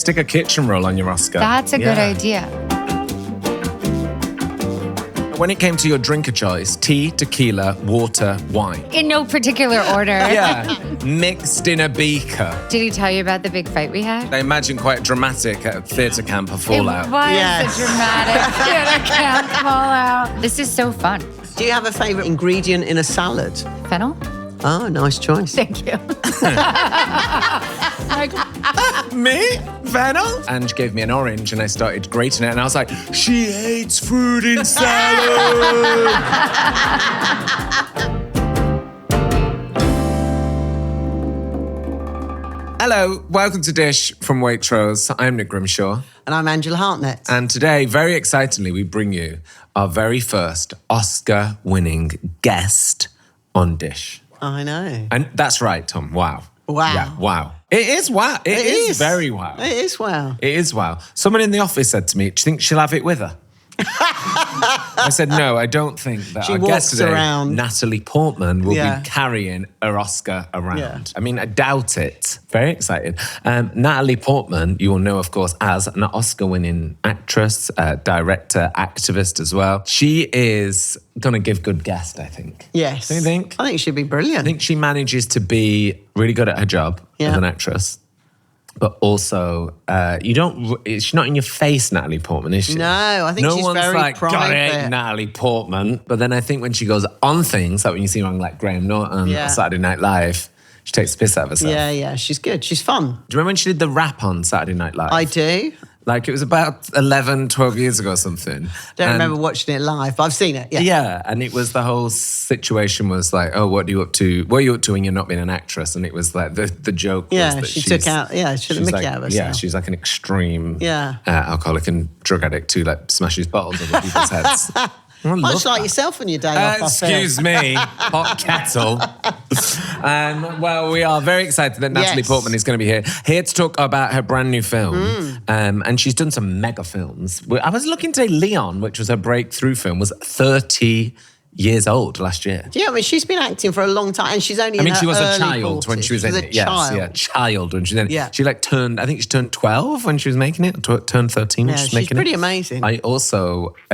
Stick a kitchen roll on your Oscar. That's a good idea. When it came to your drink of choice, tea, tequila, water, wine. In no particular order. Yeah, mixed in a beaker. Did he tell you about the big fight we had? I imagine quite dramatic at a theatre camp, a fallout. It was a dramatic theatre camp fallout. This is so fun. Do you have a favourite ingredient in a salad? Fennel? Oh, nice choice. Thank you. Me? Fennel? Ange gave me an orange and I started grating it and I was like, she hates fruit in salad. Hello, welcome to Dish from Waitrose. I'm Nick Grimshaw. And I'm Angela Hartnett. And today, very excitingly, we bring you our very first Oscar-winning guest on Dish. I know. And that's right, Tom. Wow. Wow. Yeah, wow. It is wow. It is very wow. It is wow. It is wow. Someone in the office said to me, do you think she'll have it with her? I said, no, I don't think that. She our walks guest today, around. Natalie Portman, will Yeah. be carrying her Oscar around. Yeah. I mean, I doubt it. Very excited. Natalie Portman, you will know, of course, as an Oscar-winning actress, director, activist as well. She is going to give good guest, I think. Yes. Do you think? I think she'd be brilliant. I think she manages to be really good at her job as an actress. But also, she's not in your face, Natalie Portman, is she? No, I think she's very like, private. God, it ain't Natalie Portman. But then I think when she goes on things, like when you see her on like Graham Norton or Saturday Night Live, she takes the piss out of herself. Yeah, she's good. She's fun. Do you remember when she did the rap on Saturday Night Live? I do. Like it was about 11, 12 years ago or something. Don't remember watching it live, but I've seen it. Yeah. Yeah, and it was the whole situation was like, oh, what are you up to? What are you up to when you're not being an actress? And it was like the joke was that she took out, she took the mickey like, out of herself. Yeah, she's like an extreme Yeah. alcoholic and drug addict who like smashes bottles over people's heads. Much like yourself on your day off, Excuse me, hot kettle. Well, we are very excited that Natalie Portman is going to be here to talk about her brand new film. And she's done some mega films. I was looking today, Léon, which was her breakthrough film, was 30 years old last year. Yeah, I mean, she's been acting for a long time, and she's only in her she was a early child 40s. when she was in it. Child. Yes, child when she was in it. Yeah. She like turned, I think she turned 12 when she was making it, turned 13 when she was making it. She's pretty amazing. I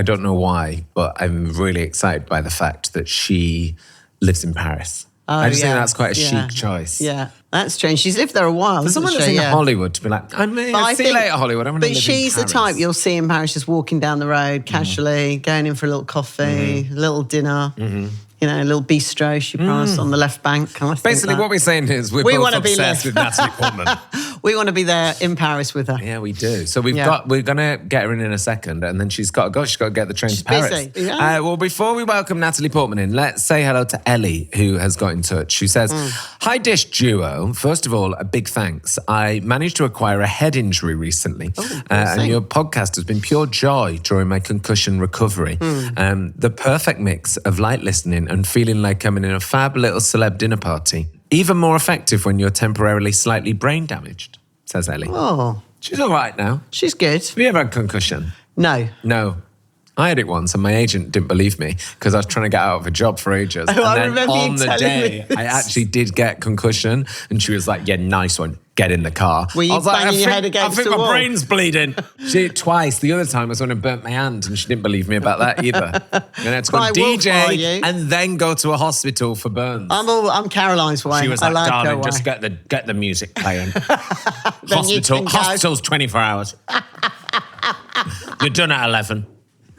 don't know why, but I'm really excited by the fact that she lives in Paris. I just think that's quite a chic choice. Yeah, that's true. And she's lived there a while. For someone that's in Hollywood to be like, see you later, Hollywood. I'm going to live in Paris. But she's the type you'll see in Paris just walking down the road casually, going in for a little coffee, a little dinner. You know, a little bistro she promised on the left bank. Basically, what we're saying is we're both obsessed with Natalie Portman. We want to be there in Paris with her. Yeah, we do. So we're going to get her in a second, and then she's got to go. She's got to get the train to Paris. Busy. Yeah. Well, before we welcome Natalie Portman in, let's say hello to Ellie, who has got in touch. She says, hi, Dish duo. First of all, a big thanks. I managed to acquire a head injury recently, and your podcast has been pure joy during my concussion recovery. The perfect mix of light listening and feeling like I'm in a fab little celeb dinner party. Even more effective when you're temporarily slightly brain damaged, says Ellie. Oh. She's all right now. She's good. Have you ever had concussion? No. No. I had it once and my agent didn't believe me because I was trying to get out of a job for ages. Oh, and I then remember on you the telling day, me this. I actually did get concussion and she was like, yeah, nice one. Get in the car. Were you I was like, banging your head against I think the my wall? brain's bleeding. She did it twice. The other time was when I burnt my hand and she didn't believe me about that either. And I had to go Quite wolf, are DJ you? and then go to a hospital for burns. I'm Caroline's way. She was I like, her darling, way. just get the music playing. Then you can go. Hospital's 24 hours. You're done at 11.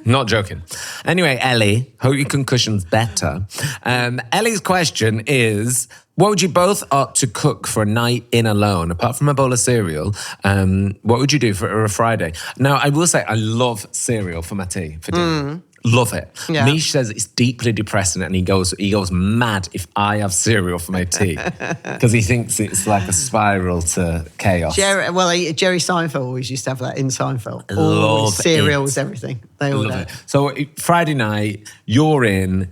Not joking. Anyway, Ellie, hope your concussion's better. Ellie's question is, what would you both opt to cook for a night in alone? Apart from a bowl of cereal, what would you do for a Friday? Now, I will say I love cereal for my tea, for dinner. Love it. Yeah. Mish says it's deeply depressing and he goes mad if I have cereal for my tea because he thinks it's like a spiral to chaos. Jerry Seinfeld always used to have that in Seinfeld. Love cereal it. was everything. They all Love know. it. So Friday night, you're in.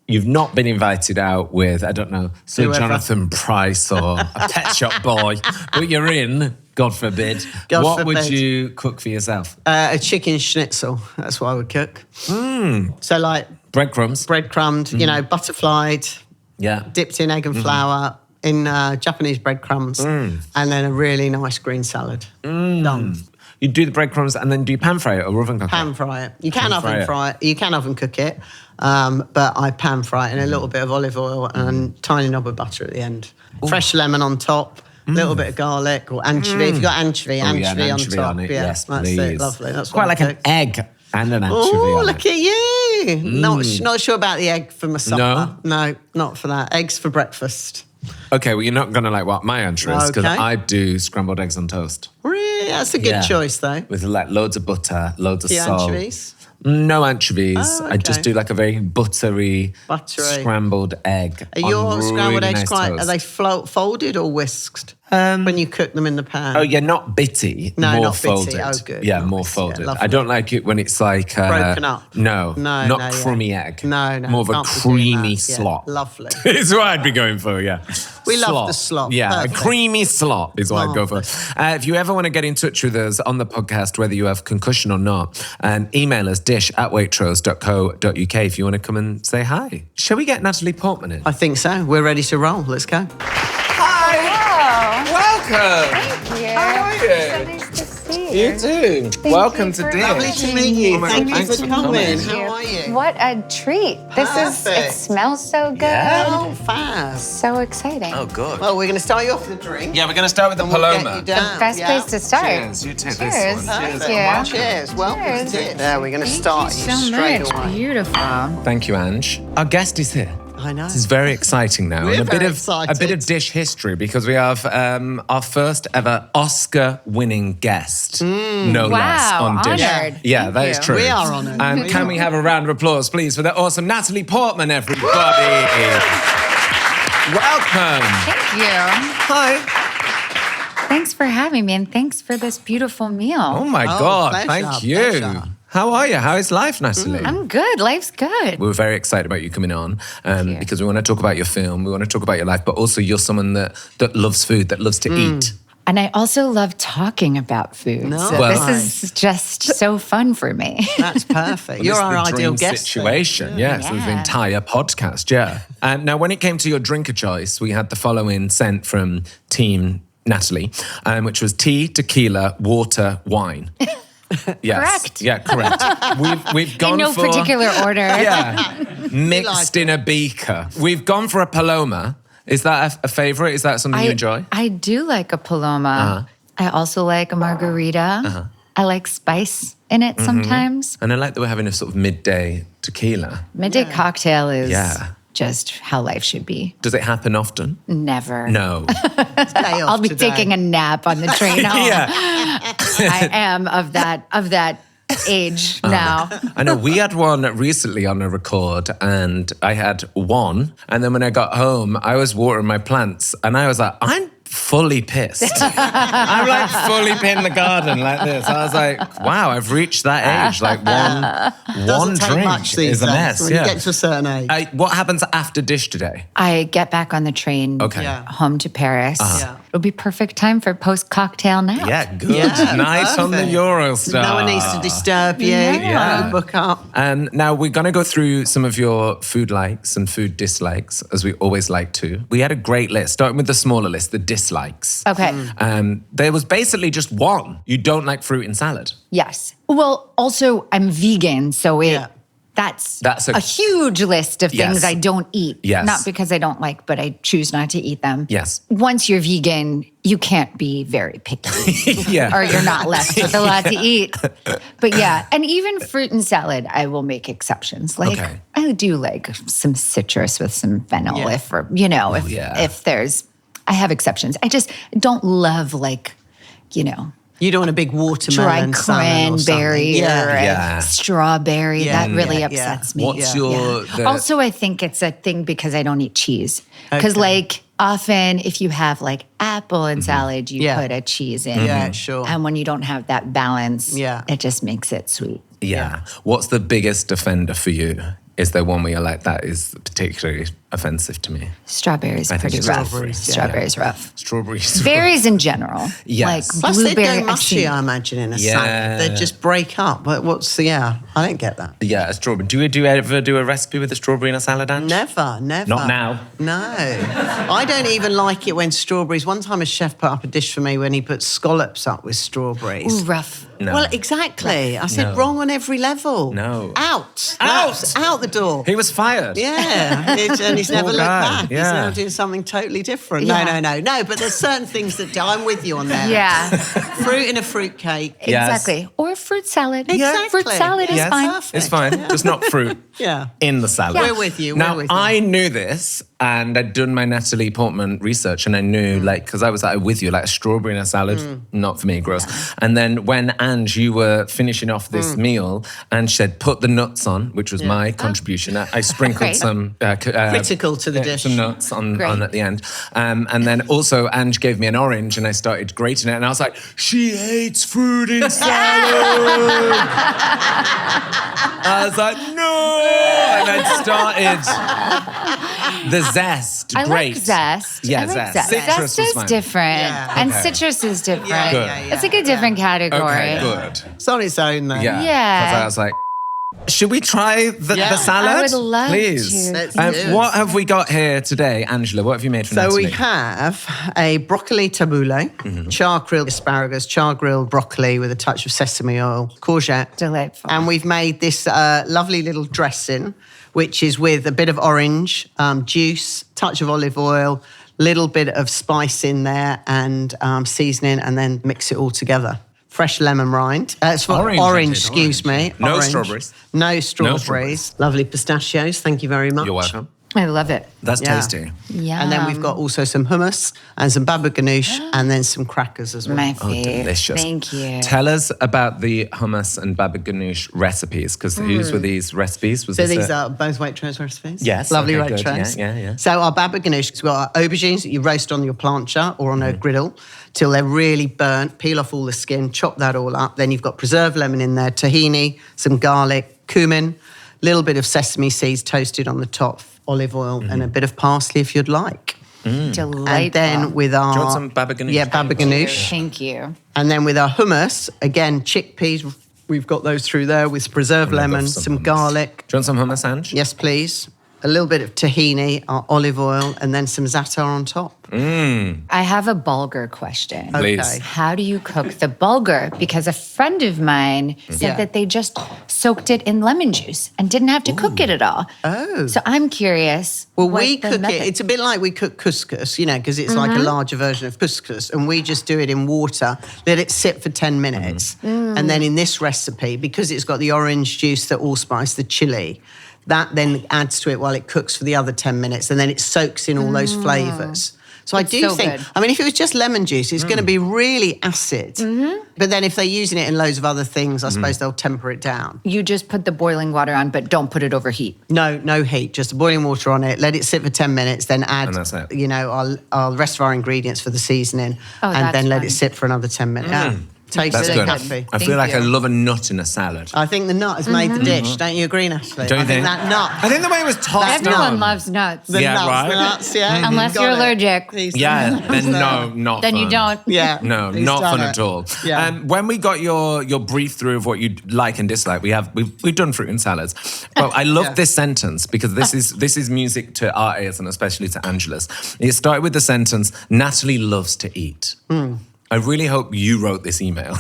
You've not been invited out with, I don't know, Sir Whoever. Jonathan Price or a Pet Shop Boy, but you're in, God forbid. God what forbid. would you cook for yourself? A chicken schnitzel. That's what I would cook. So like Breadcrumbs. breadcrumbed, butterflied, Yeah. dipped in egg and flour, in Japanese breadcrumbs, and then a really nice green salad. Done. You do the breadcrumbs and then do you pan fry it or oven cook it? Pan fry it. You can oven fry it. You can oven cook it, but I pan fry it in a little bit of olive oil and a tiny knob of butter at the end. Ooh. Fresh lemon on top. A little bit of garlic or anchovy. If you've got anchovy on top. On it. Yes, that's please. it. Lovely. That's quite like an egg and an anchovy. Oh, look at you. Not sure about the egg for my supper. No, not for that. Eggs for breakfast. Okay, well, you're not going to like what my answer is because I do scrambled eggs on toast. Really? That's a good choice, though. With like loads of butter, loads of salt. Anchovies? No anchovies. Oh, okay. I just do like a very buttery. Scrambled egg. Are your scrambled really eggs nice are they folded or whisked when you cook them in the pan? Oh, yeah, not bitty. No, more not folded. bitty. Oh, good. Yeah, not more bitty. folded. Yeah, I don't like it when it's like broken up. No, not crummy egg. No, more of a creamy slop. Yeah, lovely. It's what I'd be going for. Yeah, we love the slop. Yeah, perfect. a creamy slop is what I'd go for. If you ever want to get in touch with us on the podcast, whether you have concussion or not, email us dish@waitrose.co.uk if you want to come and say hi. Shall we get Natalie Portman in? I think so. We're ready to roll. Let's go. Hi. Welcome. Thank you. How are you? So nice to see you. You too. Thank Welcome you to for Dish. Lovely to meet you. Oh my Thank God, you thanks for for coming. coming. How are you? What a treat. It smells so good. Oh, fast. So exciting. Oh, good. Well, we're going to start you off with a drink. Yeah, we're going to start with the And we'll get Paloma. you down. Best place to start. Cheers. You take Cheers. this one. Thank Perfect. you. Cheers. Welcome Cheers. to Dish. There, we're going to start you so straight much. away. Beautiful. Thank you, Ange. Our guest is here. I know. This is very exciting now. We're and a very bit excited. of Dish history because we have our first ever Oscar-winning guest, no less, on Dish. Honoured. Yeah, Thank that is you. true. We are honoured. And We can are. we have a round of applause, please, for the awesome Natalie Portman, everybody? Welcome. Thank you. Hi. Thanks for having me and thanks for this beautiful meal. Oh my Oh, God! pleasure, Thank you. pleasure. How are you? How is life, Natalie? I'm good. Life's good. We were very excited about you coming on you. because we want to talk about your film, we want to talk about your life, but also you're someone that loves food, that loves to eat. And I also love talking about food. No. So Well- this is just so fun for me. That's perfect. You're This is our the ideal dream guest. situation, yes, of the Yeah. entire podcast, yeah. Now, when it came to your drinker choice, we had the following sent from Team Natalie, which was tea, tequila, water, wine. Yes. Correct. Yeah, correct. We've gone In no for particular order. yeah, mixed in a beaker. We've gone for a Paloma. Is that a favorite? Is that something you enjoy? I do like a Paloma. I also like a margarita. I like spice in it sometimes. And I like that we're having a sort of midday tequila. Midday cocktail is Yeah. just how life should be. Does it happen often? Never. No. I'll be taking a nap on the train home. Yeah. I am of that age now. I know we had one recently on a record and I had one. And then when I got home, I was watering my plants and I was like, I'm fully pissed. I'm like fully in the garden like this. I was like, wow, I've reached that age. Like one Doesn't take drink much these is a days mess. when Yeah. you get to a certain age. What happens after Dish today? I get back on the train Okay. Yeah. home to Paris. Yeah. It'll be perfect time for post-cocktail nap. Yeah, good. Yeah, Nice on the perfect. Eurostar. No one needs to disturb you. Yeah. You book up. Now we're going to go through some of your food likes and food dislikes, as we always like to. We had a great list, starting with the smaller list, the dislikes. Okay. There was basically just one. You don't like fruit in salad. Yes. Well, also I'm vegan, so that's That's a- a huge list of things Yes. I don't eat. Yes. Not because I don't like, but I choose not to eat them. Yes. Once you're vegan, you can't be very picky. Yeah. Or you're not left with a lot to eat. But yeah, and even fruit and salad, I will make exceptions. Like Okay. I do like some citrus with some fennel Yeah. if there's, I have exceptions. I just don't love You don't want a big dry watermelon salad or something. cranberry or Yeah. a strawberry. Yeah. That really Yeah. upsets me. What's your... the- Also, I think it's a thing because I don't eat cheese. Because often if you have apple and salad, you Yeah. put a cheese in. Yeah, sure. And when you don't have that balance, it just makes it sweet. Yeah. What's the biggest offender for you? Is there one where you're like, that is particularly offensive to me. Strawberries I think pretty it's rough. strawberries, Rough. Strawberries. Berries in general. Yes. Like Plus, they'd blueberry. go mushy, I imagine, in a salad. They'd just break up. But I don't get that. Yeah, a strawberry. Do you ever do a recipe with a strawberry in a salad, Ange? Never. Not now. No. I don't even like it when strawberries... One time a chef put up a dish for me when he put scallops up with strawberries. Ooh, rough. No. Well, exactly. I said No. wrong on every level. No. Out. Out. Out the door. He was fired. Yeah, and he's never Poor looked guy, back. yeah. He's now doing something totally different. Yeah. No. But there's certain things that I'm with you on there. Yeah. Fruit in a fruit cake. Yes. Exactly. Or fruit salad. Exactly. Fruit salad is Yes, fine. Perfect. it's fine. Just not fruit Yeah. in the salad. We're with you. Now, We're with you. I knew this, and I'd done my Natalie Portman research, and I knew, because I was with you, like a strawberry in a salad, not for me, gross. Yeah. And then when, Ange, you were finishing off this meal, Ange said, put the nuts on, which was my contribution. I sprinkled some... Critical to the dish. Some nuts on at the end. And then also, Ange gave me an orange, and I started grating it, and I was like, she hates fruit in salad! I was like, no! And I started the zest. I Great. like zest. Yeah, I like zest. Citrus Zest was is fine. different. Yeah. And Okay. citrus is different. Yeah, Good. yeah, yeah. It's like a different category. Okay, good. It's on its own, though. Yeah. Yeah. Because I was like, should we try the salad? I would love Please. to. Let's do it. What have we got here today, Angela? What have you made for So Natalie? we have a broccoli tabbouleh, char-grilled asparagus, char-grilled broccoli with a touch of sesame oil, courgette. Delightful. And we've made this lovely little dressing, which is with a bit of orange juice, touch of olive oil, little bit of spice in there and seasoning, and then mix it all together. Fresh lemon rind. Orange, excuse me. No Orange. strawberries. No strawberries. strawberries. Lovely pistachios. Thank you very much. You're welcome. I love it. That's Yeah. tasty. Yeah. And then we've got also some hummus and some baba ganoush and then some crackers as well. My Oh, fave. delicious. Thank you. Tell us about the hummus and baba ganoush recipes, because whose were these recipes? Was So this these a- are both Waitrose recipes. Yes, Lovely okay, good. Waitrose. Yeah. So our baba ganoush, we've got our aubergines that you roast on your plancha or on a griddle till they're really burnt. Peel off all the skin, chop that all up. Then you've got preserved lemon in there, tahini, some garlic, cumin, little bit of sesame seeds toasted on the top, olive oil, and a bit of parsley if you'd like. Delightful. And then with our... Do you want some baba ganoush? Yeah, baba ganoush. Thank you. And then with our hummus, again, chickpeas, we've got those through there with preserved I love lemon, some some hummus. garlic. Do you want some hummus, Ange? Yes, please. A little bit of tahini, our olive oil, and then some za'atar on top. I have a bulgur question. Please. Okay. How do you cook the bulgur? Because a friend of mine said Yeah. that they just soaked it in lemon juice and didn't have to cook it at all. Oh. So I'm curious. Well, what we the cook method- it. It's a bit like we cook couscous, because it's like a larger version of couscous, and we just do it in water, let it sit for 10 minutes. And then in this recipe, because it's got the orange juice, the allspice, the chili, that then adds to it while it cooks for the other 10 minutes, and then it soaks in all those flavours. So It's I do so think, good. if it was just lemon juice, it's going to be really acid. But then if they're using it in loads of other things, I suppose they'll temper it down. You just put the boiling water on, but don't put it over heat. No heat, just boiling water on it. Let it sit for 10 minutes, then add, And that's it. our rest of our ingredients for the seasoning, Oh, and that's then let fun. it sit for another 10 minutes. Yeah. Taste That's it, good. happy. I feel Thank like I you. love a nut in a salad. I think the nut has made the dish. Don't you agree, Natalie? Don't you I think think? that nut. I think the way it was tossed Everyone down. loves nuts. The Yeah, nuts, right? the nuts, yeah. Unless Got you're it. allergic. He's Yeah, done it. then no, not Then you fun. don't. Yeah. No, he's not done fun it. at all. Yeah. When we got your brief through of what you like and dislike, we've done fruit and salads. But I love Yeah. this sentence because this is music to our ears and especially to Angela's. It started with the sentence, Natalie loves to eat. I really hope you wrote this email.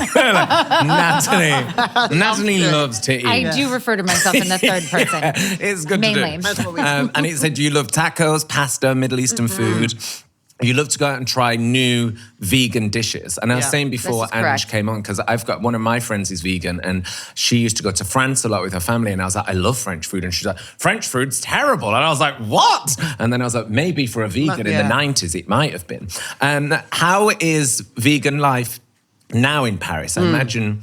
Natalie loves to eat. I do refer to myself in the third person. It's good Mainly. to do. That's what we And it said you love tacos, pasta, Middle Eastern food. You love to go out and try new vegan dishes. And I was Yeah, saying before this is Ange correct. came on, because I've got one of my friends is vegan and she used to go to France a lot with her family. And I was like, I love French food. And she's like, French food's terrible. And I was like, what? And then I was like, maybe for a vegan in the 90s, it might have been. How is vegan life now in Paris? I imagine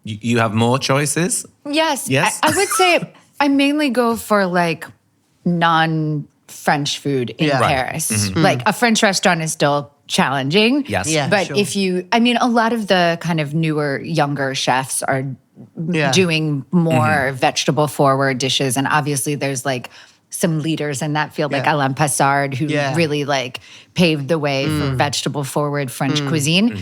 you have more choices. Yes. Yes? I would say I mainly go for like non-French food in Yeah. Right. Paris. Like a French restaurant is still challenging. Yes. Yeah, But sure. if a lot of the kind of newer, younger chefs are Yeah. doing more vegetable forward dishes. And obviously there's like some leaders in that field, like Alain Passard, who really like paved the way for vegetable forward French cuisine.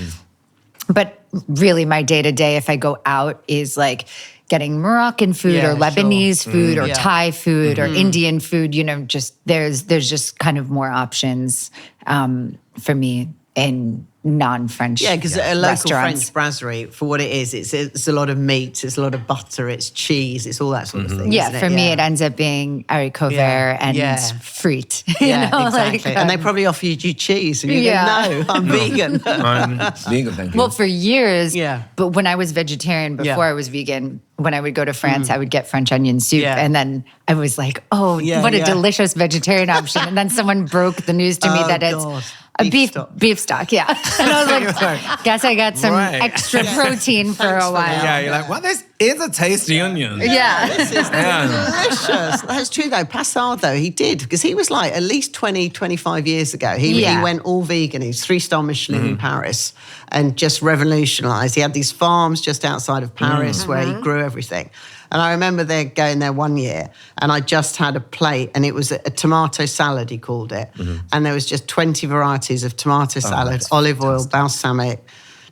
But really my day-to-day, if I go out, is like getting Moroccan food or Lebanese food or Thai food or Indian food, you know, just there's just kind of more options for me in non-French because a local restaurants. French brasserie, for what it is, it's a lot of meat, it's a lot of butter, it's cheese, it's all that sort of thing. Yeah, for me, it ends up being haricot vert and frites. Yeah, exactly. And they probably offer you cheese, and you go, no, I'm vegan. I'm vegan, thank you. Well, for years, but when I was vegetarian, before I was vegan, when I would go to France, I would get French onion soup. And then I was like, what a delicious vegetarian option. And then someone broke the news to me that it's a beef stock, And I was like, guess I got some extra protein for a while. Yeah, you're like, well, this is a tasty onion. Yeah. This is delicious. That's true, though. Passard, though, he did, because he was like, at least 20, 25 years ago, he went all vegan. He was 3-star Michelin in Paris and just revolutionised. He had these farms just outside of Paris where he grew everything. And I remember going there one year, and I just had a plate, and it was a tomato salad, he called it. And there was just 20 varieties of tomato salad, olive oil, balsamic,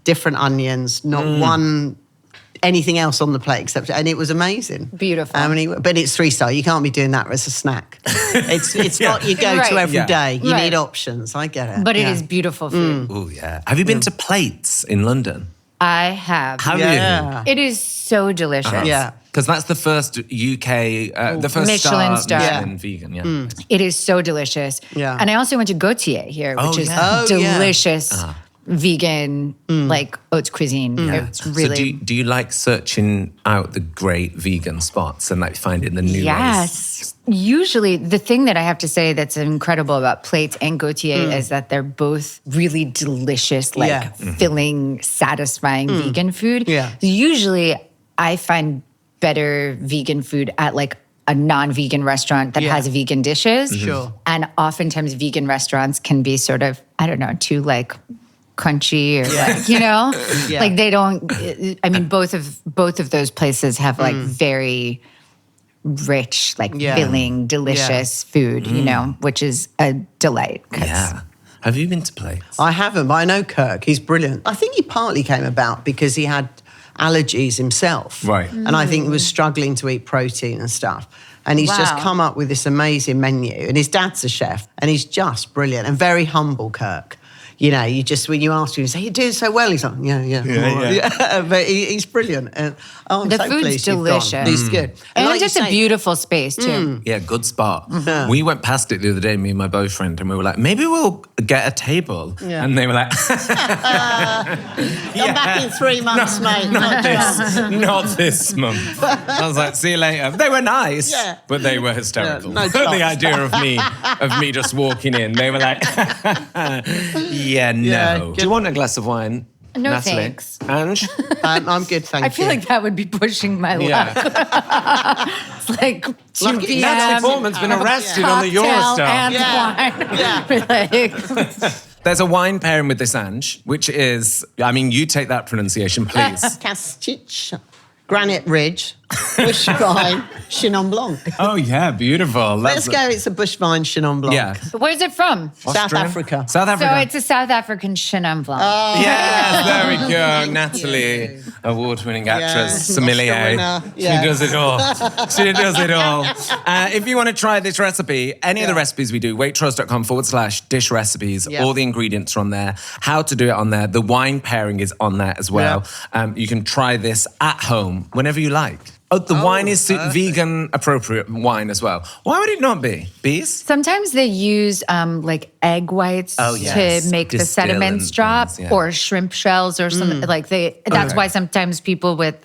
different onions, not one anything else on the plate except, and it was amazing. Beautiful. But it's 3-star. You can't be doing that as a snack. It's not you go to every day. You need options. I get it. But it is beautiful food. Oh, yeah. Have you been to Plates in London? I have. Have you? It is so delicious. Yeah. Because that's the first UK, the first Michelin star. Michelin vegan, It is so delicious. Yeah. And I also went to Gautier here, which is delicious vegan, like haute cuisine. It's really... So do you like searching out the great vegan spots and like finding the new ways? Yes. Usually, the thing that I have to say that's incredible about Plates and Gautier is that they're both really delicious, like filling, satisfying vegan food. Yeah. Usually, I find better vegan food at like a non-vegan restaurant that has vegan dishes. Sure. And oftentimes vegan restaurants can be sort of, I don't know, too like crunchy or like, you know? Like they don't, I mean, both of those places have like very rich, like filling, delicious food, you know, which is a delight. Yeah. Have you been to Plates? I haven't, but I know Kirk. He's brilliant. I think he partly came about because he had allergies himself. Right. And I think he was struggling to eat protein and stuff. And he's just come up with this amazing menu. And his dad's a chef. And he's just brilliant and very humble, Kirk. You know, you just, when you ask him, you say, you're doing so well. He's like, yeah. But he's brilliant. And I'm The so food's pleased you've delicious. gone. He's good. And like it's just you a say, beautiful space, too. Yeah, good spot. We went past it the other day, me and my boyfriend, and we were like, maybe we'll get a table. Yeah. And they were like, Come back in 3 months, mate. not this month. I was like, see you later. They were nice, but they were hysterical. No The idea of me just walking in, they were like, no. Do you want a glass of wine? No, Natalie? thanks. Ange? I'm good, thank you. I feel like that would be pushing my luck. It's like 2 p.m. Natalie Portman's been arrested on the Eurostar. And wine. There's a wine pairing with this, Ange, which is, I mean, you take that pronunciation, please. Castich, Granite Ridge, Bush Vine, Chenin Blanc. Oh, yeah, beautiful. Let's go, it's a Bush Vine Chenin Blanc. Yeah. Where's it from? South Africa. South Africa. So it's a South African Chenin Blanc. Yes, there we go. Natalie, award-winning actress, sommelier. She does it all. She does it all. If you want to try this recipe, any of the recipes we do, waitrose.com/dish recipes. All the ingredients are on there. How to do it on there. The wine pairing is on there as well. You can try this at home whenever you like. Oh, the wine is vegan appropriate wine as well. Why would it not be? Bees? Sometimes they use like egg whites to make the sediments drop, or shrimp shells or something like they. That's why sometimes people with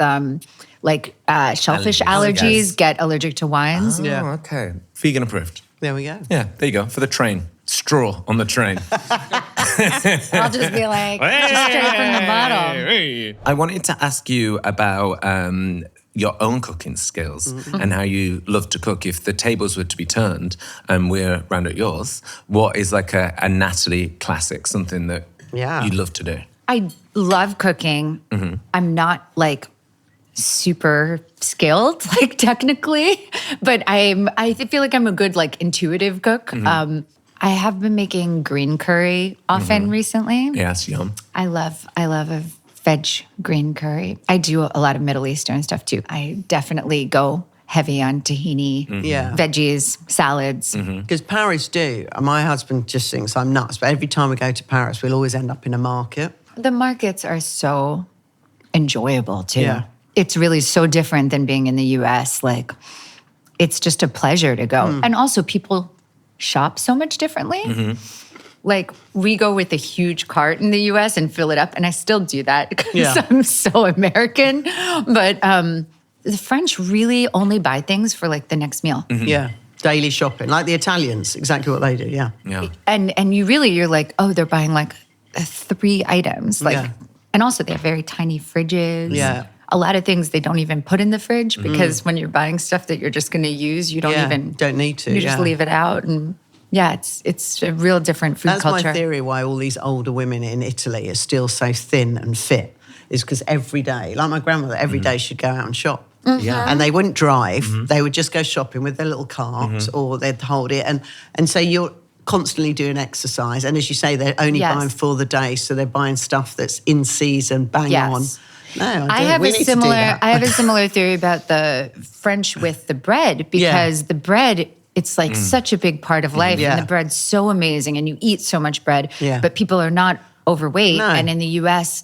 like shellfish allergies get allergic to wines. Oh, okay. Vegan approved. There we go. Yeah, there you go. For the train. Straw on the train. I'll just be like, just straight from the bottle. I wanted to ask you about your own cooking skills and how you love to cook. If the tables were to be turned and we're round at yours, what is like a Natalie classic, something that you love to do? I love cooking. I'm not like super skilled, like technically, but I feel like I'm a good like intuitive cook. I have been making green curry often recently. Yes, yum. I love a veg green curry. I do a lot of Middle Eastern stuff too. I definitely go heavy on tahini, veggies, salads. Because Paris do. My husband just thinks I'm nuts, but every time we go to Paris, we'll always end up in a market. The markets are so enjoyable too. Yeah. It's really so different than being in the US. Like, it's just a pleasure to go. And also people shop so much differently. Like, we go with a huge cart in the US and fill it up, and I still do that because I'm so American. But the French really only buy things for like the next meal. Yeah. Daily shopping, like the Italians, exactly what they do, yeah. And you're like, oh, they're buying like 3 items. Like, and also they have very tiny fridges. Yeah. A lot of things they don't even put in the fridge because when you're buying stuff that you're just going to use, you don't need to. You just leave it out, and it's a real different food culture. That's my theory why all these older women in Italy are still so thin and fit, is because every day, like my grandmother, every day she'd go out and shop. And they wouldn't drive. They would just go shopping with their little cart or they'd hold it. And so you're constantly doing exercise. And as you say, they're only buying for the day. So they're buying stuff that's in season, bang on. No, I have a similar theory about the French with the bread, because the bread, it's like such a big part of life, and the bread's so amazing, and you eat so much bread, but people are not overweight. And in the US,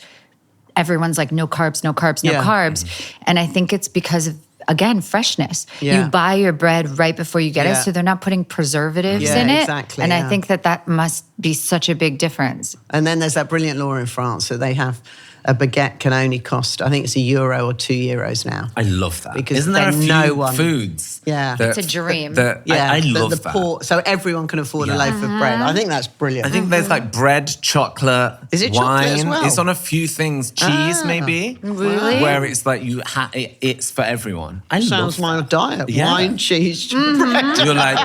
everyone's like, no carbs, no carbs, no carbs. And I think it's because of, again, freshness. You buy your bread right before you get it, so they're not putting preservatives in it. Exactly, and I think that must be such a big difference. And then there's that brilliant law in France that they have a baguette can only cost, I think it's €1 or €2 now. I love that. Because isn't there a few foods? It's a dream. I love that. Poor, so everyone can afford a loaf of bread. I think that's brilliant. I think there's like bread, chocolate, Is it wine. chocolate as well? It's on a few things. Cheese, maybe. Really? Where it's like it's for everyone. I Sounds love my diet. Yeah. Wine, cheese, bread. You're like,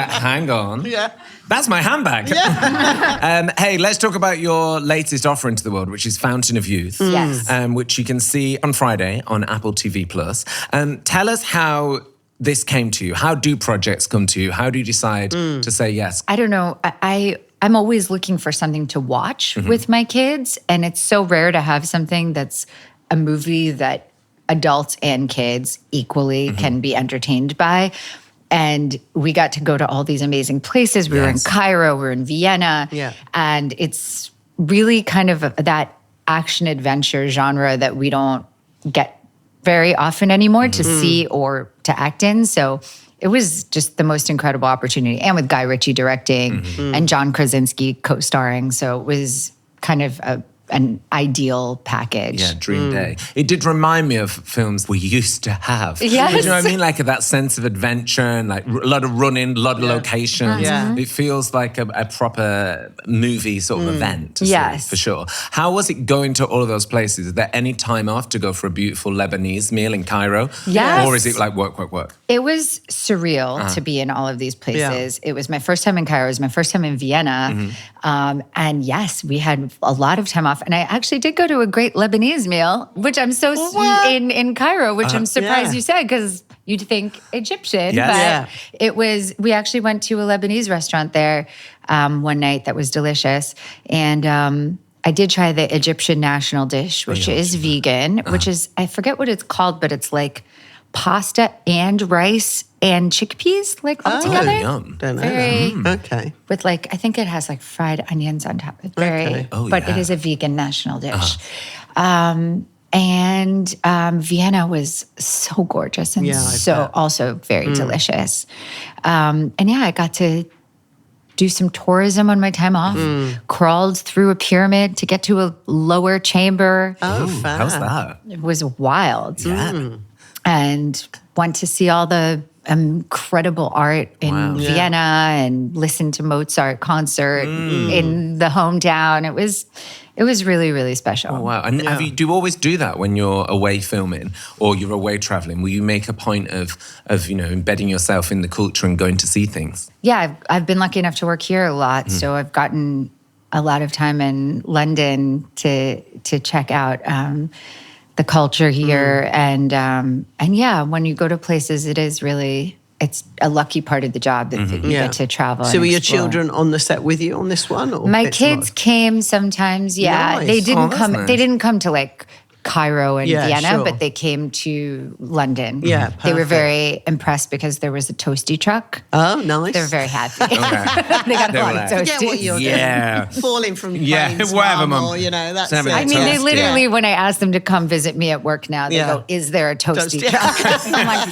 hang on. That's my handbag. Hey, let's talk about your latest offering to the world, which is Fountain of Youth. Yes. Which you can see on Friday on Apple TV+. Tell us how this came to you. How do projects come to you? How do you decide to say yes? I don't know. I'm always looking for something to watch with my kids, and it's so rare to have something that's a movie that adults and kids equally can be entertained by. And we got to go to all these amazing places. We were in Cairo, we were in Vienna. And it's really kind of that action adventure genre that we don't get very often anymore to see or to act in. So it was just the most incredible opportunity. And with Guy Ritchie directing and John Krasinski co-starring. So it was kind of an ideal package. Yeah, dream day. It did remind me of films we used to have. Yes. You know what I mean? Like that sense of adventure and like a lot of running, a lot of locations. It feels like a proper movie sort of event to see, for sure. How was it going to all of those places? Is there any time off to go for a beautiful Lebanese meal in Cairo? Yes. Or is it like work? It was surreal to be in all of these places. It was my first time in Cairo. It was my first time in Vienna. And yes, we had a lot of time off. And I actually did go to a great Lebanese meal, which I'm in Cairo, which I'm surprised you said, because you'd think Egyptian. But it was, we actually went to a Lebanese restaurant there one night that was delicious. And I did try the Egyptian national dish, which is vegan, which is, I forget what it's called, but it's like pasta and rice and chickpeas, like all together. Yum. Don't know that. Okay. With like, I think it has like fried onions on top. It's very, but it is a vegan national dish. And Vienna was so gorgeous and also very delicious. And I got to do some tourism on my time off, crawled through a pyramid to get to a lower chamber. Oh, how's that? It was wild. Yeah. And went to see all the incredible art in Vienna and listen to Mozart concert in the hometown. It was really, really special. Oh, wow. And do you always do that when you're away filming or you're away traveling? Will you make a point of embedding yourself in the culture and going to see things? Yeah, I've been lucky enough to work here a lot. So I've gotten a lot of time in London to check out the culture here. And yeah, when you go to places, it's a lucky part of the job that you get to travel. So were your children on the set with you on this one? Or my kids came sometimes. Yeah, nice. they didn't come. Nice. They didn't come to like Cairo and Vienna, sure. but they came to London. Yeah, they were perfect. very impressed because there was a toasty truck. Oh, nice. They were very happy. They got a lot of toasties. Forget what you're doing. Falling from planes, whatever, Mum, Mum. or, that's Seven. it. I mean, they literally, when I asked them to come visit me at work now, they go, "Is there a toasty truck?" I'm like,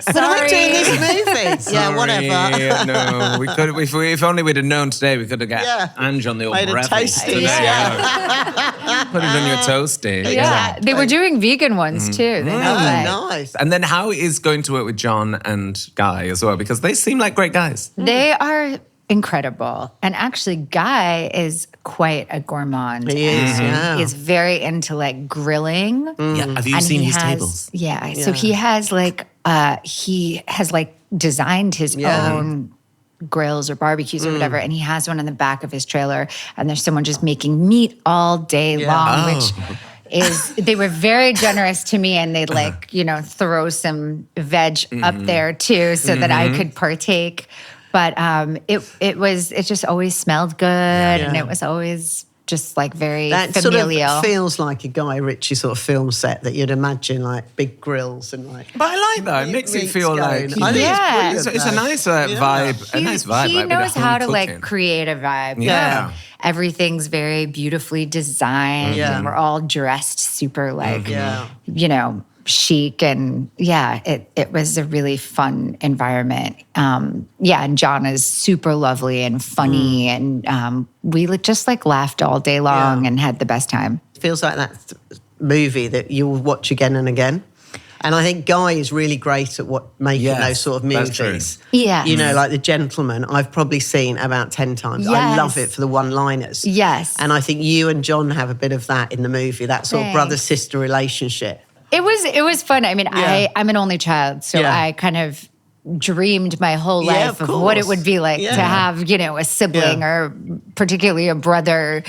But I'm doing this sorry. movie. Yeah, whatever. No, we could. If only we'd have known today, we could have got Ange on the old Made a revel toasty, today. Could have done your toasty. Yeah, they were doing vegan ones too. They know that. Nice. And then how is going to work with John and Guy as well? Because they seem like great guys. They are incredible. And actually, Guy is quite a gourmand. He is, yeah. He's very into like grilling. Yeah. Have you And seen he his has- tables? Yeah. So he has designed his own grills or barbecues or whatever, and he has one in the back of his trailer, and there's someone just making meat all day long, which they were very generous to me, and they'd throw some veg up there too so that I could partake. But it just always smelled good, and it was always just like very familial. Sort of feels like a Guy Ritchie sort of film set that you'd imagine, like big grills and like. But I like that. It makes it feel like I think it's a nice vibe. A nice vibe. He like, knows with how to cooking. create a vibe. Yeah. Everything's very beautifully designed. Yeah. And we're all dressed super Yeah. chic, and it was a really fun environment. And John is super lovely and funny, and we just laughed all day long and had the best time. Feels like that movie that you'll watch again and again. And I think Guy is really great at making those sort of that's movies. true. Yeah. Like The Gentleman, I've probably seen about 10 times. I Yes. love it for the one-liners. Yes. And I think you and John have a bit of that in the movie, that sort of Thanks. brother-sister relationship. It was fun. I mean, I'm an only child, so I kind of dreamed my whole Yeah, life of of what it course. would be like to have, a sibling or particularly a brother.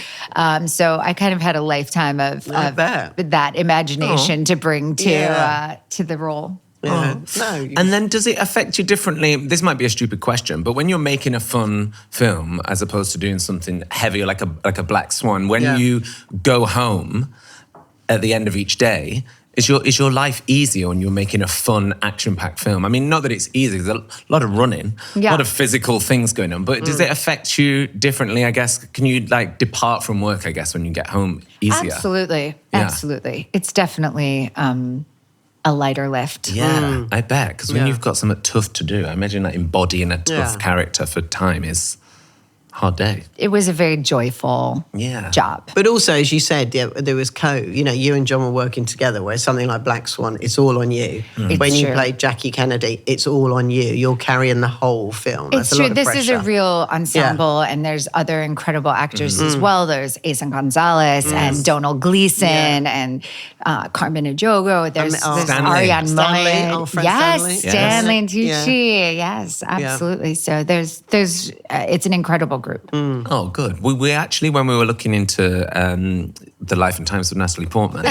So I kind of had a lifetime of bet. that imagination to bring to the role. Yeah. No. And then does it affect you differently? This might be a stupid question, but when you're making a fun film as opposed to doing something heavier like a Black Swan, when you go home at the end of each day, is your life easier when you're making a fun, action-packed film? I mean, not that it's easy. There's a lot of running, a lot of physical things going on. But does it affect you differently, I guess? Can you, depart from work, I guess, when you get home easier? Absolutely. Yeah. Absolutely. It's definitely a lighter lift. Yeah, I bet. Because when you've got something tough to do, I imagine that embodying a tough character for time is a hard day. It was a very joyful job. But also, as you said, there was you and John were working together, where something like Black Swan, it's all on you. It's When you true. played Jackie Kennedy, it's all on you. You're carrying the whole film. It's That's a true. lot of This is a pressure. real ensemble, and there's other incredible actors as well. There's Eiza González and Domnhall Gleeson and Carmen Ejogo. There's Stanley. Ariane Stanley, Moyen. our friend Yes, Stanley. Stanley Yes. Tucci. Yes, absolutely. So there's it's an incredible group. Oh, good. We actually, when we were looking into the life and times of Natalie Portman,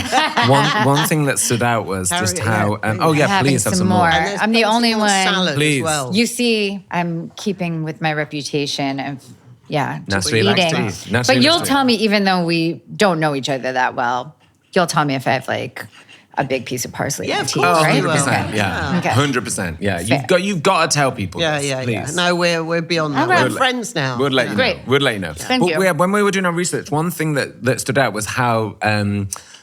one thing that stood out was just how... Having please have some more. And there's I'm the plenty only more one. salad Please. as well. You see, I'm keeping with my reputation of Natalie likes to eating. eat. Natalie But you'll likes to tell eat. me, even though we don't know each other that well, you'll tell me if I have a big piece of parsley in Yeah, my of teeth, course right? you will. 100%, Okay. yeah. Okay. 100%, yeah. Fair. You've got to tell people Yeah, this, yeah. please. No, we're beyond that. Okay. We're friends now. We'll let you Great. know. We'll let you know. Thank But you. when we were doing our research, one thing that stood out was how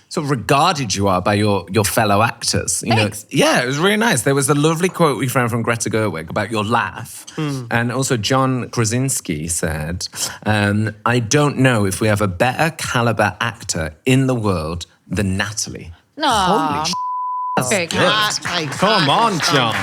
sort of regarded you are by your fellow actors. You Thanks. know, yeah, it was really nice. There was a lovely quote we found from Greta Gerwig about your laugh. And also John Krasinski said, I don't know if we have a better caliber actor in the world than Natalie. No, Holy that's very good. kind. Come on, John.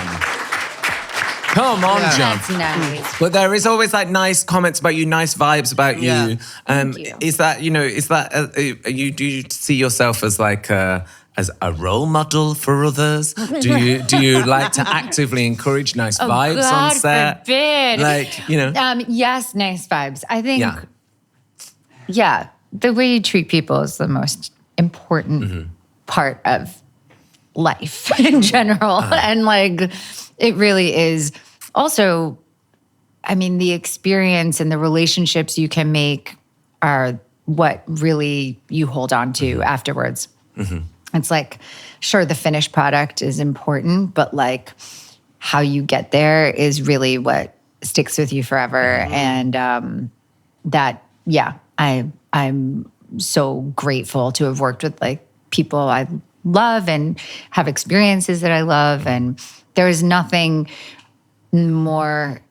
Come on, John. That's nice. But there is always nice comments about you, nice vibes about you. Yeah. Thank you. Is that do you see yourself as as a role model for others? Do you like to actively encourage nice vibes God on set? forbid. Yes, nice vibes. I think, the way you treat people is the most important part of life in general. And like, it really is also, I mean, the experience and the relationships you can make are what really you hold on to afterwards. It's like, sure, the finished product is important, but like how you get there is really what sticks with you forever. And I'm so grateful to have worked with like people I love and have experiences that I love. And there is nothing more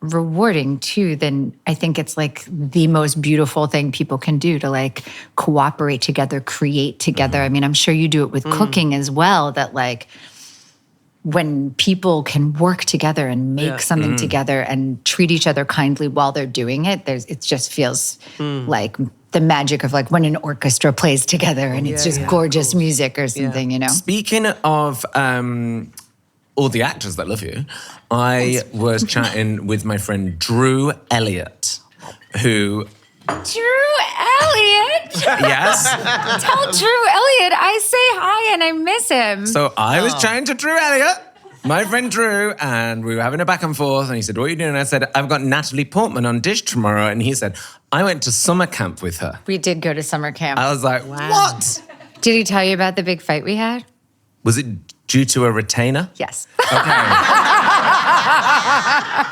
rewarding too than, I think it's like the most beautiful thing people can do, to like cooperate together, create together. I mean, I'm sure you do it with cooking as well, that like when people can work together and make something together and treat each other kindly while they're doing it, it just feels like the magic of like when an orchestra plays together and it's just gorgeous music or something, you know? Speaking of all the actors that love you, I was chatting with my friend Drew Elliott, who... Drew Elliott? Yes? Tell Drew Elliott I say hi and I miss him. So I was chatting to Drew Elliott, my friend Drew, and we were having a back and forth, and he said, what are you doing? And I said, I've got Natalie Portman on Dish tomorrow. And he said, I went to summer camp with her. We did go to summer camp. I was like, what? Did he tell you about the big fight we had? Was it due to a retainer? Yes.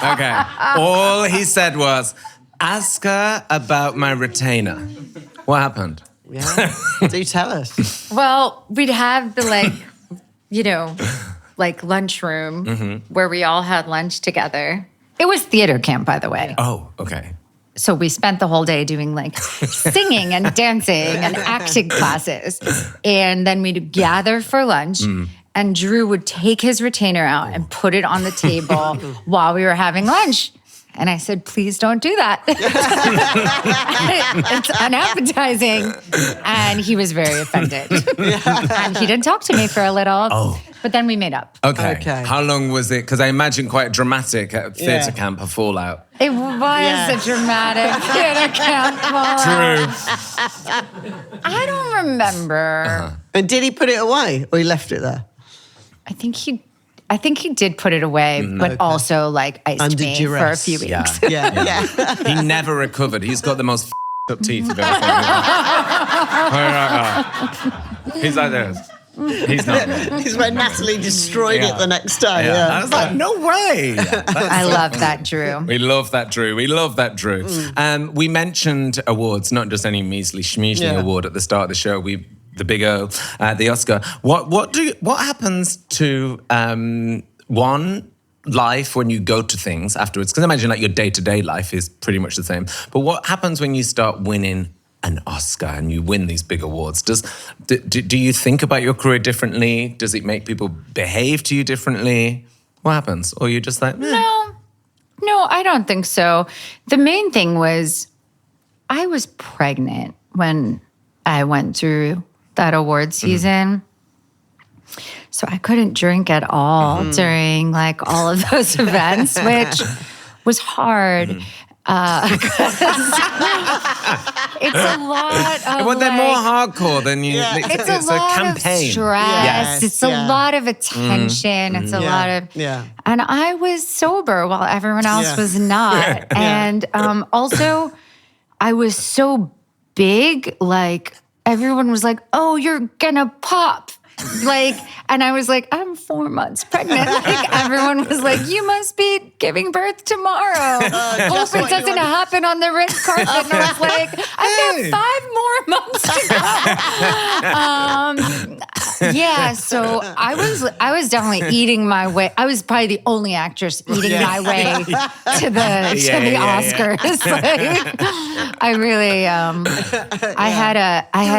Okay. All he said was, ask her about my retainer. What happened? Yeah. Do tell us. Well, we'd have the like, you know, like lunchroom where we all had lunch together. It was theater camp, by the way. Oh, okay. So we spent the whole day doing like singing and dancing and acting classes. And then we'd gather for lunch. And Drew would take his retainer out and put it on the table while we were having lunch. And I said, please don't do that. It's unappetizing. And he was very offended. And he didn't talk to me for a little. Oh. But then we made up. Okay. How long was it? Because I imagine quite dramatic at theatre camp, a fallout. It was a dramatic theatre camp fallout. True. I don't remember. And did he put it away or he left it there? I think he did put it away, but also like iced Under me duress. for a few weeks. Yeah. He never recovered. He's got the most up teeth you've ever seen. He's like this. He's not. He's when Natalie destroyed it the next day. I was like, no way. I love that, Drew. We love that, Drew. We mentioned awards, not just any measly schmeasly award at the start of the show. The big O, the Oscar. What happens to one life when you go to things afterwards? Because I imagine like your day-to-day life is pretty much the same. But what happens when you start winning an Oscar and you win these big awards? Do you think about your career differently? Does it make people behave to you differently? What happens? Or you're just like, No, I don't think so. The main thing was I was pregnant when I went through that award season. So I couldn't drink at all during like all of those events, which was hard. It's a lot of well, they're more hardcore than you. It's a lot campaign. of stress. Yes, it's a lot of attention. It's a lot of... And I was sober while everyone else was not. And also, I was so big, like... Everyone was like, oh, you're gonna pop. Like, and I was like, I'm 4 months pregnant. Like, everyone was like, you must be giving birth tomorrow. Hope it doesn't happen on the red carpet. And I was like, I've got 5 more months to go. So I was definitely eating my way. I was probably the only actress eating my way to the Oscars. Like, I really, I had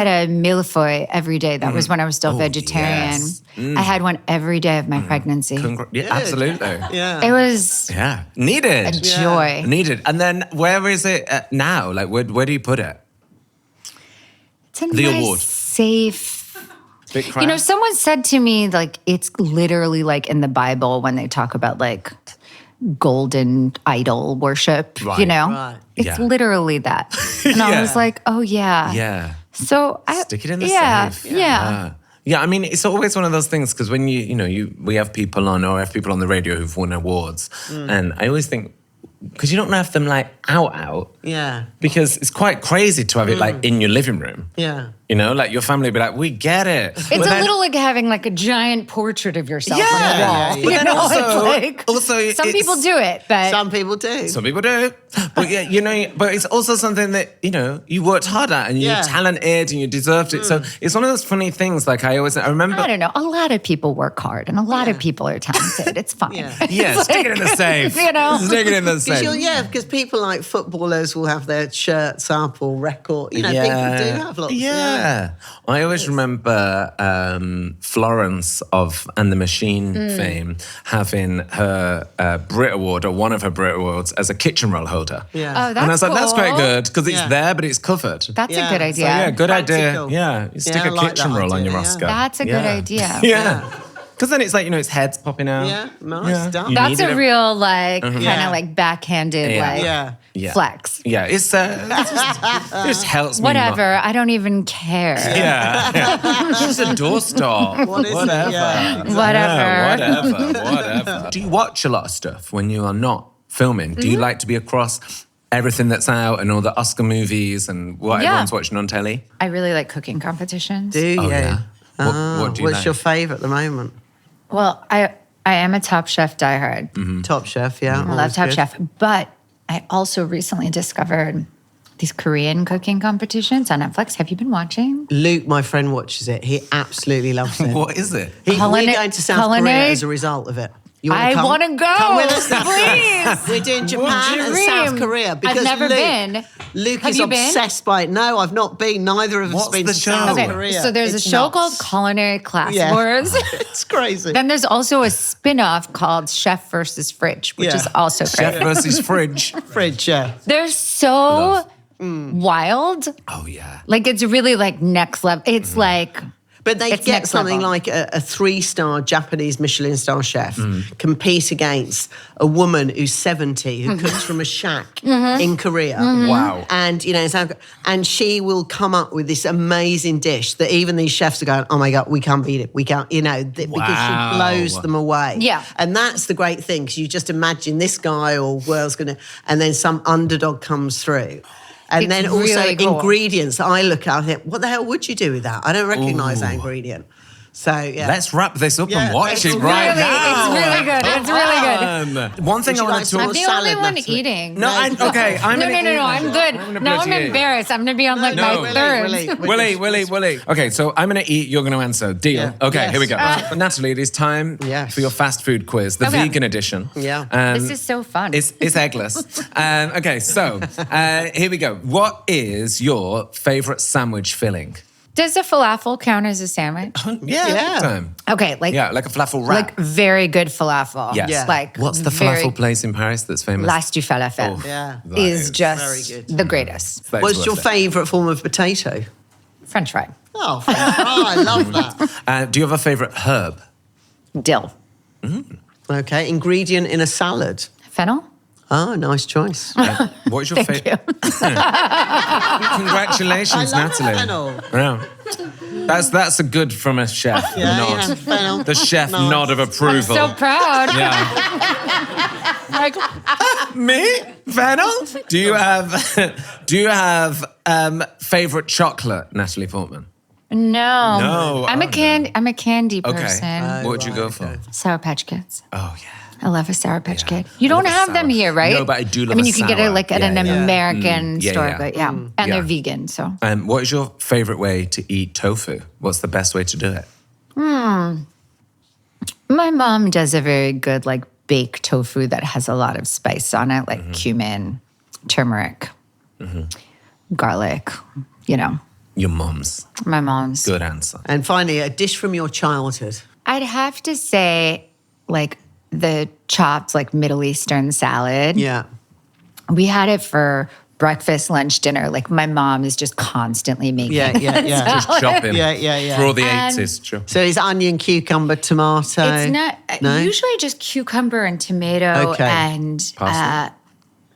a millefeuille every day. That was when I was still vegetarian. Yes. I had one every day of my pregnancy. Absolutely. It was needed. a joy. Needed. And then where is it now? Like, where do you put it? It's a nice, award. safe. Big crowd? You know, someone said to me, like, it's literally like in the Bible when they talk about like golden idol worship, you know? Right. It's literally that. And I was like, oh, yeah. Yeah. So Stick it in the safe. Yeah. Yeah, I mean, it's always one of those things because when we have people on or have people on the radio who've won awards, and I always think, because you don't have them like out. Yeah. Because it's quite crazy to have it like in your living room. Yeah. You know, like your family would be like, we get it. It's a little like having like a giant portrait of yourself on the wall. Yeah. But then also, some people do it, but some people do. Some people do. But yeah, you know, but it's also something that, you know, you worked hard at and you're talented and you deserved it. So it's one of those funny things. Like I remember. I don't know. A lot of people work hard and a lot of people are talented. It's fine. Yeah, stick it in the safe. You know? Stick it in the safe. Because people like footballers will have their shirts up or record. You know, people do have lots. Yeah. I always remember Florence of And the Machine fame having her Brit Award or one of her Brit Awards as a kitchen roll holder. Yeah. Oh, that's and I was like, that's cool. quite good because it's there, but it's covered. That's a good idea. So, yeah, good Practical. idea. Yeah, you stick a like kitchen that roll on idea, your yeah. Oscar. That's a good idea. Yeah. Because then it's like, you know, its head's popping out. Yeah, nice stuff. That's a real like kind of like backhanded flex. Yeah, it just helps me. Whatever, I don't even care. Yeah. She's a doorstop. Whatever. Yeah, exactly. Whatever. Do you watch a lot of stuff when you are not filming? Do you like to be across everything that's out and all the Oscar movies and what everyone's watching on telly? I really like cooking competitions. Do you? Oh, yeah. What do you What's like? your favourite at the moment? Well, I am a Top Chef diehard. Mm-hmm. Top Chef, yeah. I love Top Chef. But I also recently discovered these Korean cooking competitions on Netflix. Have you been watching? Luke, my friend, watches it. He absolutely loves it. What is it? We're going to South Korea as a result of it. I want to go. Come with us, please. We're doing Japan and South Korea. Because I've never been. Luke Have is you been? obsessed by it. No, I've not been. Neither of us What's been the to show? South Okay, Korea. So there's a show called Culinary Class Wars. It's crazy. Then there's also a spin-off called Chef versus Fridge, which is also great. Chef versus Fridge. Fridge, yeah. They're so wild. Oh, yeah. Like, it's really like next level. It's like... But they It's get next something level. like a 3-star Japanese Michelin star chef compete against a woman who's 70 who cooks from a shack in Korea. Wow. And, you know, and she will come up with this amazing dish that even these chefs are going, oh my God, we can't beat it. We can't, you know, because she blows them away. Yeah. And that's the great thing, because you just imagine this guy or girl's going to, and then some underdog comes through. And It's then also really cool. ingredients. I look at it, I think, what the hell would you do with that? I don't recognise that ingredient. So, yeah. Let's wrap this up and watch it It's right really, now. it's really good. It's really good. One thing Would I you wanted like to... some I'm the only salad, one Natalie? eating. No, I'm okay. I'm No, gonna I'm good. Now I'm embarrassed. I'm going to be on like No, my Willie, third. Willie. Okay, so I'm going to eat, you're going to answer. Deal. Yeah. Okay, Yes. here we go. Natalie, it is time for your fast food quiz, the Okay. vegan edition. Yeah. This is so fun. It's eggless. Okay, so here we go. What is your favourite sandwich filling? Does a falafel count as a sandwich? Yeah. Big time. Okay, like Like a falafel wrap. like very good falafel. Yes. Yeah. Like What's the very- falafel place in Paris that's famous? L'As du Falafel Yeah. That is is just very good. the greatest. That's What's your worth it. favourite form of potato? French fry. Oh, I love that. Do you have a favourite herb? Dill. Okay, ingredient in a salad. Fennel? Oh, nice choice. What's your favorite? Congratulations, I love Natalie. fennel. Yeah. That's a good from a chef nod. Yeah, fennel. The chef Nice. nod of approval. So proud. Yeah. Like, Me? Fennel? Do you have favorite chocolate, Natalie Portman? no. No, I'm a candy Okay. person. What would you go for? Sour Patch Kids. Oh yeah. I love a Sour Patch Kid. You don't love a have them sour. here, right? No, but I do love I mean, a you can get it sour. like at an Yeah, yeah. American Yeah, store, yeah. but yeah. And Yeah. they're vegan, so. What is your favorite way to eat tofu? What's the best way to do it? My mom does a very good like baked tofu that has a lot of spice on it, like cumin, turmeric, garlic, you know. Your mum's. My mom's. Good answer. And finally, a dish from your childhood. I'd have to say like the chopped like Middle Eastern salad. Yeah. We had it for breakfast, lunch, dinner. Like my mom is just constantly making Yeah. Just chopping. Yeah. For all the And- 80s. Sure. So it's onion, cucumber, tomato. It's not No? usually just cucumber and tomato Okay. and Parsley?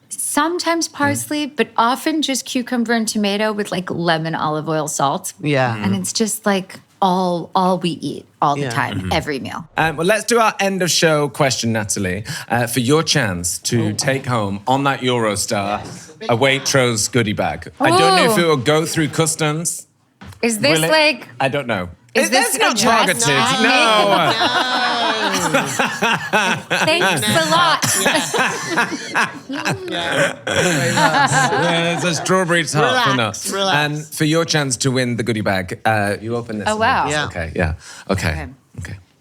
sometimes parsley, but often just cucumber and tomato with like lemon, olive oil, salt. Yeah. And it's just like all we eat all the time, every meal. Well, let's do our end of show question, Natalie, for your chance to take home on that Eurostar a Waitrose goodie bag. I don't know if it will go through customs. Is this like... I don't know. Is this not targeted? No. Thanks a lot. It's a strawberry tart for nuts. Relax. And for your chance to win the goodie bag, you open this. Oh, wow. Yeah. Okay, yeah. Okay.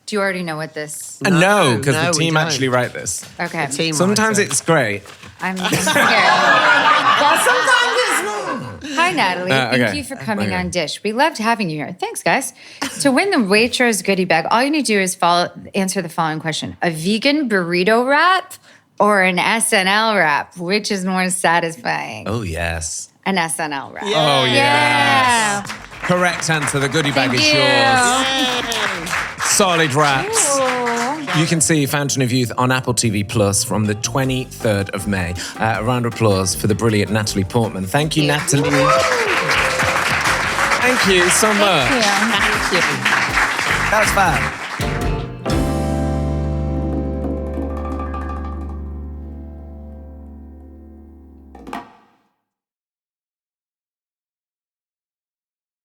Do you already know what this... No, because the we team don't. actually write this. Okay. Team Sometimes writer. it's great. I'm scared. Sometimes it's not. Hi, Natalie. Thank okay. you for coming on Dish. We loved having you here. Thanks, guys. To win the Waitrose goodie bag, all you need to do is answer the following question. A vegan burrito wrap or an SNL wrap? Which is more satisfying? Oh, yes. An SNL wrap. Oh, yes. Yeah. Correct answer. The goodie bag Thank is you. yours. Solid wraps. Ooh. You can see Fountain of Youth on Apple TV Plus from the 23rd of May. A round of applause for the brilliant Natalie Portman. Thank you, Natalie. Thank you so much. Thank you. Thank you. That was fun.